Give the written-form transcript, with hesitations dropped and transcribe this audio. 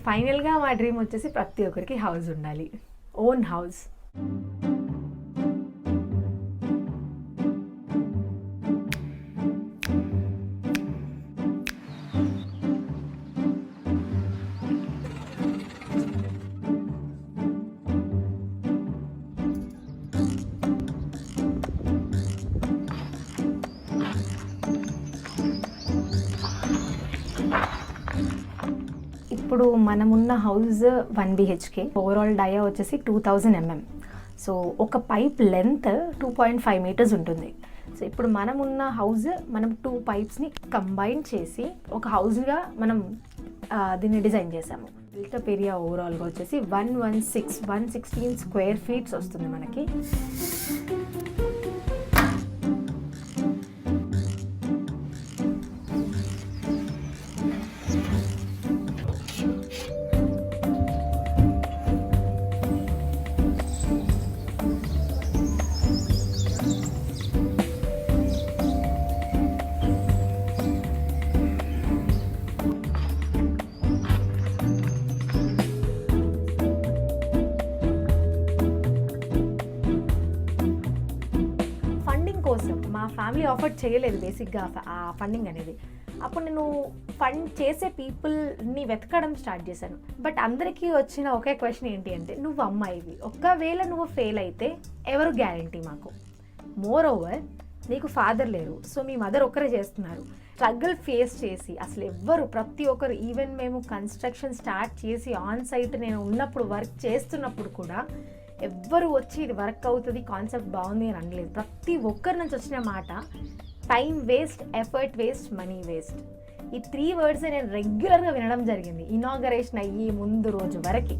ఫైనల్గా మా డ్రీమ్ వచ్చేసి ప్రతి ఒక్కరికి హౌస్ ఉండాలి, ఓన్ హౌస్. ఇప్పుడు మనమున్న హౌస్ 1 BHK, ఓవరాల్ డయా వచ్చేసి 2000 mm. సో ఒక పైప్ లెంత్ 2.5 meters ఉంటుంది. సో ఇప్పుడు మనమున్న హౌస్ మనం 2 pipesని కంబైన్ చేసి ఒక హౌస్గా మనం దీన్ని డిజైన్ చేసాము. బిల్టప్ ఏరియా ఓవరాల్గా వచ్చేసి 116 square feet వస్తుంది మనకి. కోసం మా ఫ్యామిలీ ఆఫర్ చేయలేదు బేసిక్గా ఆ ఫండింగ్ అనేది. అప్పుడు నేను ఫండ్ చేసే పీపుల్ని వెతకడం స్టార్ట్ చేశాను. బట్ అందరికీ వచ్చిన ఒకే క్వశ్చన్ ఏంటి అంటే, నువ్వు అమ్మాయివి, ఒకవేళ నువ్వు ఫెయిల్ అయితే ఎవరు గ్యారంటీ మాకు? మోర్ ఓవర్ నీకు ఫాదర్ లేరు, సో మీ మదర్ ఒక్కరే చేస్తున్నారు. స్ట్రగుల్ ఫేస్ చేసి అసలు ఎవ్వరు, ప్రతి ఒక్కరు, ఈవెన్ మేము కన్స్ట్రక్షన్ స్టార్ట్ చేసి ఆన్ సైట్ నేను ఉన్నప్పుడు వర్క్ చేస్తున్నప్పుడు కూడా ఎవ్వరు వచ్చి ఇది వర్క్ అవుతుంది, కాన్సెప్ట్ బాగుంది అని అనలేదు. ప్రతి ఒక్కరి నుంచి వచ్చిన మాట time waste, effort waste, money waste. ఈ 3 words నేను రెగ్యులర్గా వినడం జరిగింది ఇనాగరేషన్ అయ్యి ముందు రోజు వరకు.